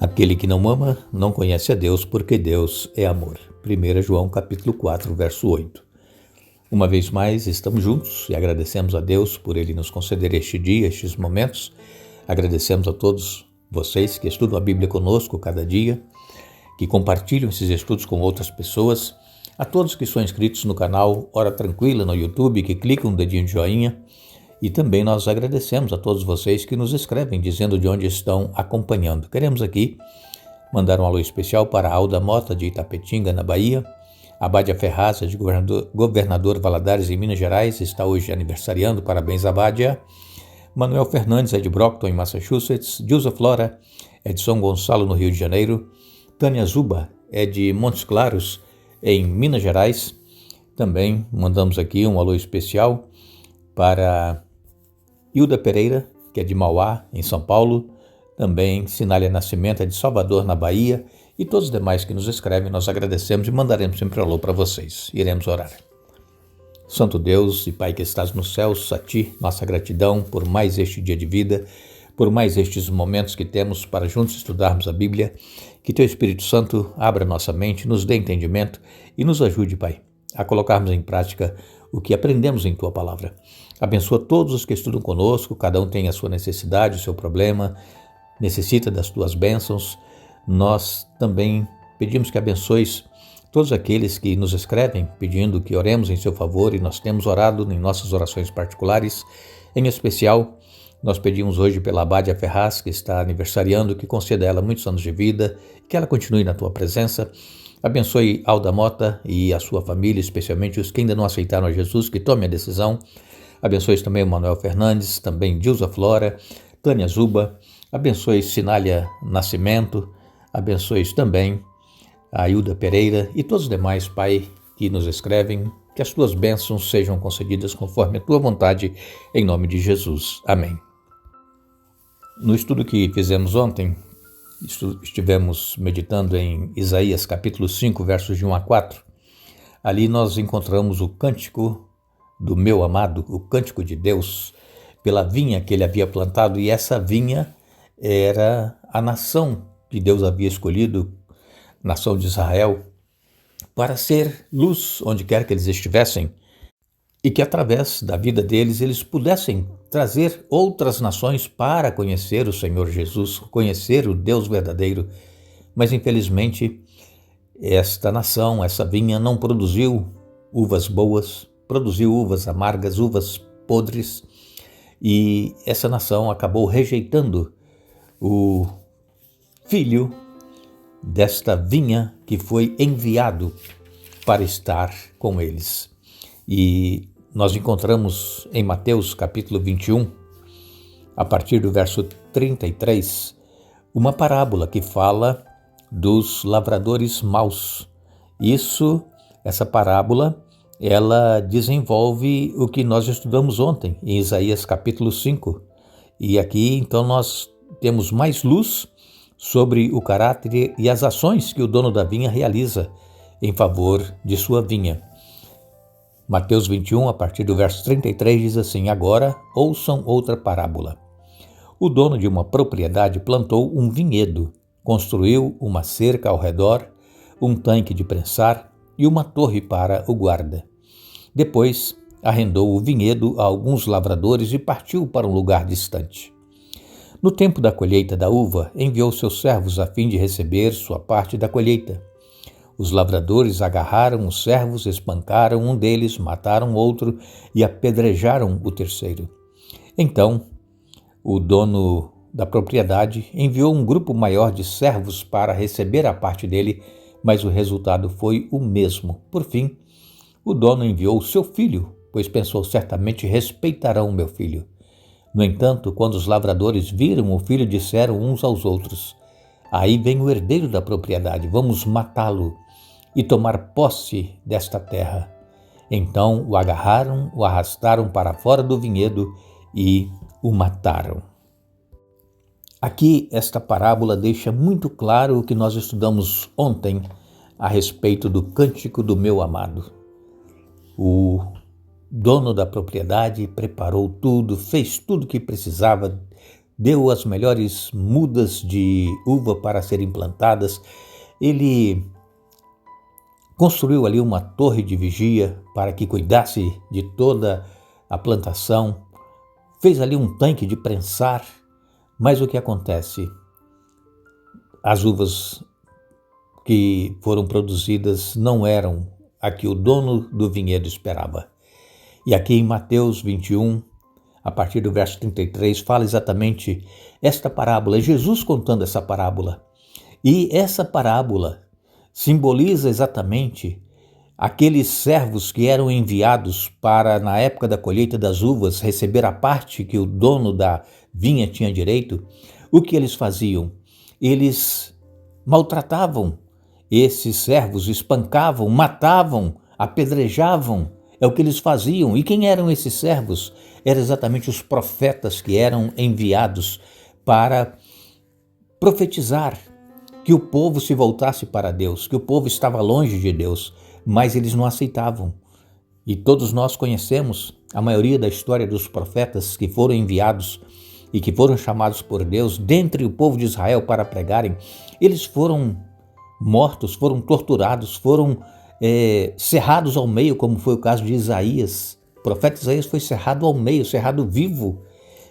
Aquele que não ama não conhece a Deus, porque Deus é amor. 1 João capítulo 4, verso 8. Uma vez mais estamos juntos e agradecemos a Deus por Ele nos conceder este dia, estes momentos. Agradecemos a todos vocês que estudam a Bíblia conosco cada dia, que compartilham esses estudos com outras pessoas, a todos que são inscritos no canal Hora Tranquila no YouTube, que clicam no dedinho de joinha. E também nós agradecemos a todos vocês que nos escrevem dizendo de onde estão acompanhando. Queremos aqui mandar um alô especial para a Alda Mota de Itapetinga, na Bahia. A Abádia Ferraz, de Governador Valadares, em Minas Gerais, está hoje aniversariando. Parabéns, Abádia. Manuel Fernandes é de Brockton, em Massachusetts. Dilza Flora é de São Gonçalo, no Rio de Janeiro. Tânia Zuba é de Montes Claros, em Minas Gerais. Também mandamos aqui um alô especial para Hilda Pereira, que é de Mauá, em São Paulo. Também Sinália Nascimento é de Salvador, na Bahia. E todos os demais que nos escrevem, nós agradecemos e mandaremos sempre alô para vocês. Iremos orar. Santo Deus e Pai que estás nos céus, a Ti nossa gratidão por mais este dia de vida, por mais estes momentos que temos para juntos estudarmos a Bíblia. Que Teu Espírito Santo abra nossa mente, nos dê entendimento e nos ajude, Pai, a colocarmos em prática o que aprendemos em Tua Palavra. Abençoa todos os que estudam conosco, cada um tem a sua necessidade, o seu problema, necessita das Tuas bênçãos. Nós também pedimos que abençoes todos aqueles que nos escrevem, pedindo que oremos em seu favor, e nós temos orado em nossas orações particulares. Em especial, nós pedimos hoje pela Abádia Ferraz, que está aniversariando, que conceda a ela muitos anos de vida, que ela continue na Tua presença. Abençoe Alda Mota e a sua família, especialmente os que ainda não aceitaram a Jesus, que tomem a decisão. Abençoe também o Manuel Fernandes, também Dilza Flora, Tânia Zuba. Abençoe Sinália Nascimento. Abençoe também a Hilda Pereira e todos os demais, Pai, que nos escrevem. Que as Tuas bênçãos sejam concedidas conforme a Tua vontade, em nome de Jesus. Amém. No estudo que fizemos ontem, estivemos meditando em Isaías capítulo 5, versos de 1 a 4. Ali nós encontramos o cântico do meu amado, o cântico de Deus, pela vinha que ele havia plantado, e essa vinha era a nação que Deus havia escolhido, nação de Israel, para ser luz onde quer que eles estivessem, e que através da vida deles eles pudessem trazer outras nações para conhecer o Senhor Jesus, conhecer o Deus verdadeiro. Mas infelizmente esta nação, essa vinha, não produziu uvas boas, produziu uvas amargas, uvas podres, e essa nação acabou rejeitando o filho desta vinha que foi enviado para estar com eles. E nós encontramos em Mateus capítulo 21, a partir do verso 33, uma parábola que fala dos lavradores maus. Essa parábola, ela desenvolve o que nós estudamos ontem em Isaías capítulo 5. E aqui então nós temos mais luz sobre o caráter e as ações que o dono da vinha realiza em favor de sua vinha. Mateus 21, a partir do verso 33, diz assim: Agora ouçam outra parábola. O dono de uma propriedade plantou um vinhedo, construiu uma cerca ao redor, um tanque de prensar e uma torre para o guarda. Depois arrendou o vinhedo a alguns lavradores e partiu para um lugar distante. No tempo da colheita da uva, enviou seus servos a fim de receber sua parte da colheita. Os lavradores agarraram os servos, espancaram um deles, mataram outro e apedrejaram o terceiro. Então, o dono da propriedade enviou um grupo maior de servos para receber a parte dele, mas o resultado foi o mesmo. Por fim, o dono enviou seu filho, pois pensou: certamente respeitarão o meu filho. No entanto, quando os lavradores viram o filho, disseram uns aos outros: aí vem o herdeiro da propriedade, vamos matá-lo e tomar posse desta terra. Então o agarraram, o arrastaram para fora do vinhedo e o mataram. Aqui esta parábola deixa muito claro o que nós estudamos ontem a respeito do cântico do meu amado. O dono da propriedade preparou tudo, fez tudo o que precisava, deu as melhores mudas de uva para serem plantadas, ele construiu ali uma torre de vigia para que cuidasse de toda a plantação, fez ali um tanque de prensar, mas o que acontece? As uvas que foram produzidas não eram a que o dono do vinhedo esperava. E aqui em Mateus 21, a partir do verso 33, fala exatamente esta parábola, Jesus contando essa parábola. E essa parábola simboliza exatamente aqueles servos que eram enviados para, na época da colheita das uvas, receber a parte que o dono da vinha tinha direito. O que eles faziam? Eles maltratavam esses servos, espancavam, matavam, apedrejavam. É o que eles faziam. E quem eram esses servos? Eram exatamente os profetas que eram enviados para profetizar que o povo se voltasse para Deus, que o povo estava longe de Deus, mas eles não aceitavam. E todos nós conhecemos a maioria da história dos profetas que foram enviados e que foram chamados por Deus dentre o povo de Israel para pregarem. Eles foram mortos, foram torturados, foram cerrados ao meio, como foi o caso de Isaías. O profeta Isaías foi cerrado ao meio, cerrado vivo.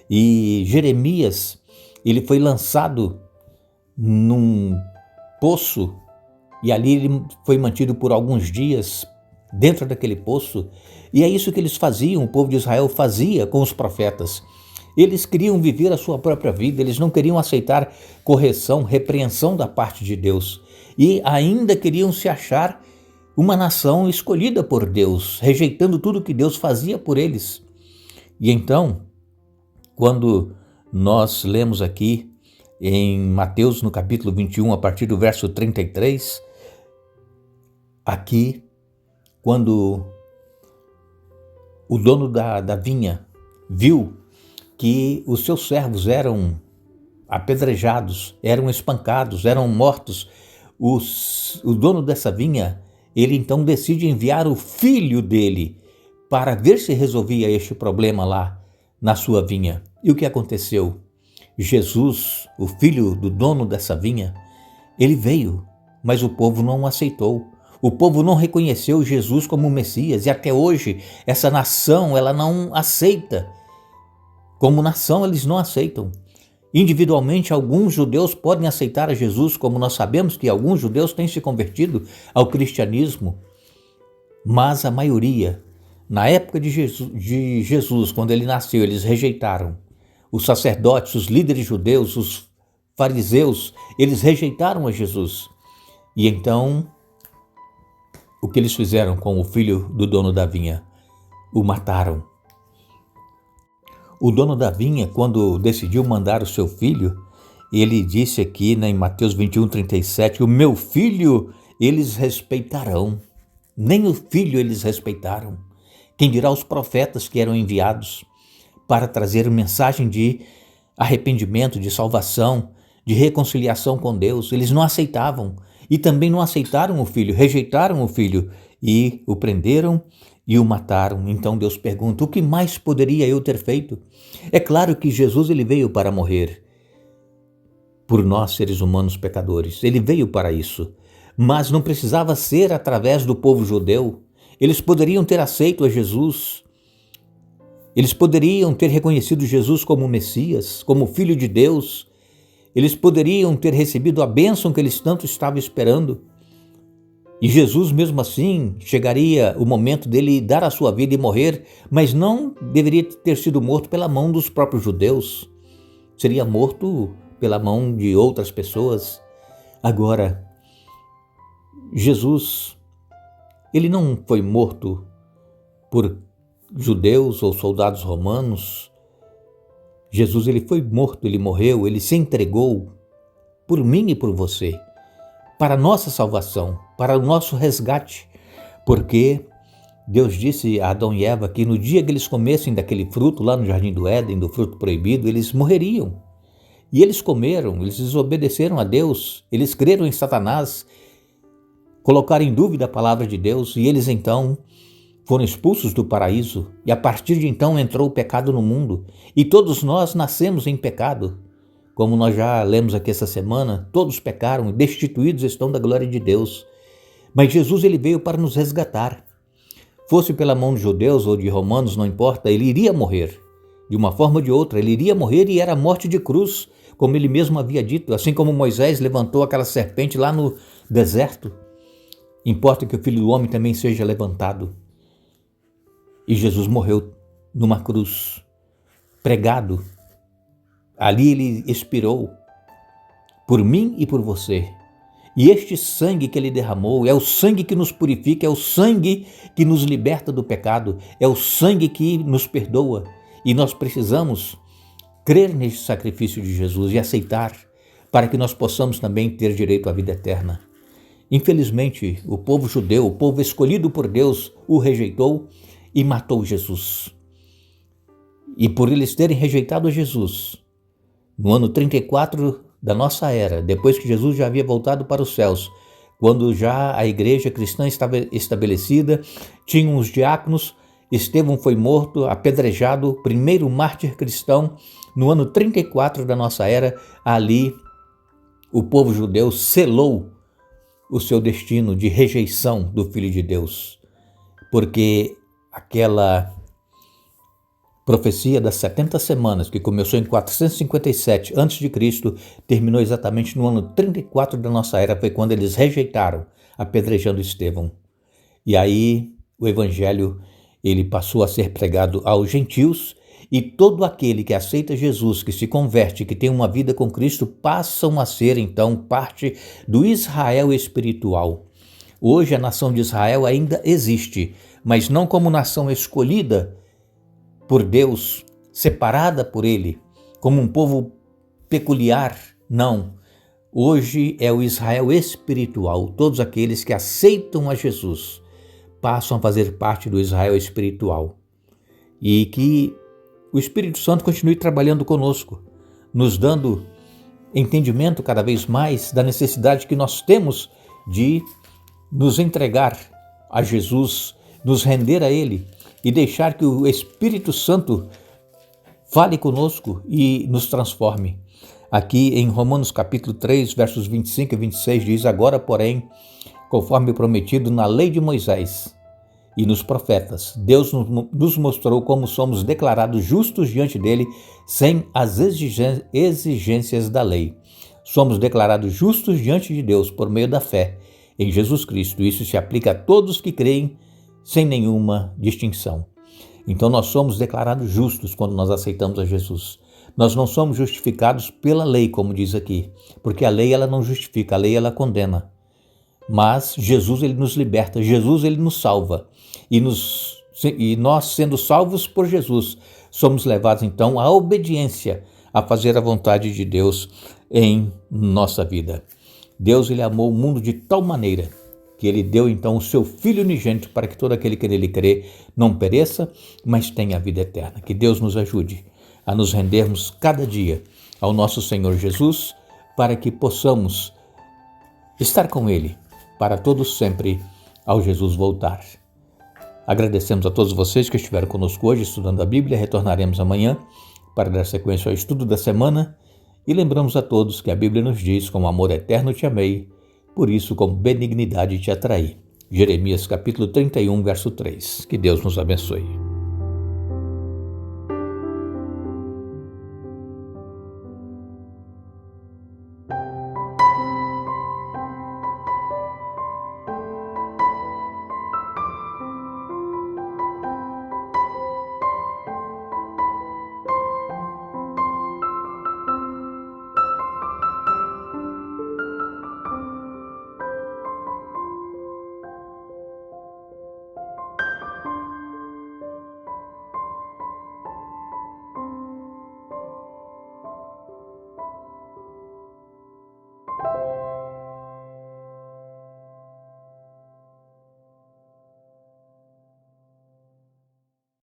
E Jeremias, ele foi lançado num poço e ali ele foi mantido por alguns dias dentro daquele poço. E é isso que eles faziam, o povo de Israel fazia com os profetas. Eles queriam viver a sua própria vida, eles não queriam aceitar correção, repreensão da parte de Deus. E ainda queriam se achar uma nação escolhida por Deus, rejeitando tudo que Deus fazia por eles. E então, quando nós lemos aqui em Mateus, no capítulo 21, a partir do verso 33, aqui, quando o dono da vinha viu que os seus servos eram apedrejados, eram espancados, eram mortos, o dono dessa vinha, ele então decide enviar o filho dele para ver se resolvia este problema lá na sua vinha. E o que aconteceu? Jesus, o filho do dono dessa vinha, ele veio, mas o povo não o aceitou. O povo não reconheceu Jesus como Messias e até hoje essa nação ela não aceita. Como nação eles não aceitam. Individualmente, alguns judeus podem aceitar a Jesus, como nós sabemos que alguns judeus têm se convertido ao cristianismo, mas a maioria, na época de Jesus, quando ele nasceu, eles rejeitaram. Os sacerdotes, os líderes judeus, os fariseus, eles rejeitaram a Jesus. E então, o que eles fizeram com o filho do dono da vinha? O mataram. O dono da vinha, quando decidiu mandar o seu filho, ele disse aqui em Mateus 21, 37, o meu filho eles respeitarão. Nem o filho eles respeitaram. Quem dirá os profetas que eram enviados para trazer mensagem de arrependimento, de salvação, de reconciliação com Deus. Eles não aceitavam e também não aceitaram o filho, rejeitaram o filho e o prenderam e o mataram. Então Deus pergunta, o que mais poderia eu ter feito? É claro que Jesus ele veio para morrer por nós, seres humanos pecadores. Ele veio para isso, mas não precisava ser através do povo judeu. Eles poderiam ter aceito a Jesus. Eles poderiam ter reconhecido Jesus como Messias, como Filho de Deus. Eles poderiam ter recebido a bênção que eles tanto estavam esperando. E Jesus, mesmo assim, chegaria o momento dele dar a sua vida e morrer, mas não deveria ter sido morto pela mão dos próprios judeus. Seria morto pela mão de outras pessoas. Agora, Jesus, ele não foi morto por judeus ou soldados romanos. Jesus, ele foi morto, ele morreu, ele se entregou por mim e por você, para a nossa salvação, para o nosso resgate, porque Deus disse a Adão e Eva que no dia que eles comessem daquele fruto lá no Jardim do Éden, do fruto proibido, eles morreriam. E eles comeram, eles desobedeceram a Deus, eles creram em Satanás, colocaram em dúvida a palavra de Deus e eles então foram expulsos do paraíso e a partir de então entrou o pecado no mundo e todos nós nascemos em pecado. Como nós já lemos aqui essa semana, todos pecaram e destituídos estão da glória de Deus. Mas Jesus ele veio para nos resgatar. Fosse pela mão de judeus ou de romanos, não importa, ele iria morrer. De uma forma ou de outra, ele iria morrer e era a morte de cruz, como ele mesmo havia dito, assim como Moisés levantou aquela serpente lá no deserto. Importa que o Filho do Homem também seja levantado. E Jesus morreu numa cruz, pregado. Ali ele expirou por mim e por você. E este sangue que ele derramou é o sangue que nos purifica, é o sangue que nos liberta do pecado, é o sangue que nos perdoa. E nós precisamos crer neste sacrifício de Jesus e aceitar para que nós possamos também ter direito à vida eterna. Infelizmente, o povo judeu, o povo escolhido por Deus, o rejeitou e matou Jesus. E por eles terem rejeitado Jesus, no ano 34 da nossa era, depois que Jesus já havia voltado para os céus, quando já a igreja cristã estava estabelecida, tinham os diáconos, Estevão foi morto, apedrejado, primeiro mártir cristão, no ano 34 da nossa era, ali o povo judeu selou o seu destino de rejeição do Filho de Deus, porque aquela profecia das 70 semanas, que começou em 457 a.C., terminou exatamente no ano 34 da nossa era, foi quando eles rejeitaram, apedrejando Estevão. E aí o evangelho ele passou a ser pregado aos gentios e todo aquele que aceita Jesus, que se converte, que tem uma vida com Cristo, passam a ser então parte do Israel espiritual. Hoje a nação de Israel ainda existe, mas não como nação escolhida por Deus, separada por Ele, como um povo peculiar, não. Hoje é o Israel espiritual, todos aqueles que aceitam a Jesus passam a fazer parte do Israel espiritual. E que o Espírito Santo continue trabalhando conosco, nos dando entendimento cada vez mais da necessidade que nós temos de nos entregar a Jesus, nos render a Ele e deixar que o Espírito Santo fale conosco e nos transforme. Aqui em Romanos capítulo 3, versos 25 e 26 diz: agora, porém, conforme prometido na lei de Moisés e nos profetas, Deus nos mostrou como somos declarados justos diante dele sem as exigências da lei. Somos declarados justos diante de Deus por meio da fé em Jesus Cristo. Isso se aplica a todos que creem sem nenhuma distinção. Então nós somos declarados justos quando nós aceitamos a Jesus. Nós não somos justificados pela lei, como diz aqui, porque a lei ela não justifica, a lei ela condena. Mas Jesus ele nos liberta, Jesus ele nos salva. E nós sendo salvos por Jesus, somos levados então à obediência, a fazer a vontade de Deus em nossa vida. Deus ele amou o mundo de tal maneira que ele deu então o seu Filho unigênito para que todo aquele que nele crê não pereça, mas tenha a vida eterna. Que Deus nos ajude a nos rendermos cada dia ao nosso Senhor Jesus, para que possamos estar com Ele para todos sempre ao Jesus voltar. Agradecemos a todos vocês que estiveram conosco hoje estudando a Bíblia. Retornaremos amanhã para dar sequência ao estudo da semana e lembramos a todos que a Bíblia nos diz: com amor eterno te amei, por isso com benignidade te atraí. Jeremias capítulo 31, verso 3. Que Deus nos abençoe.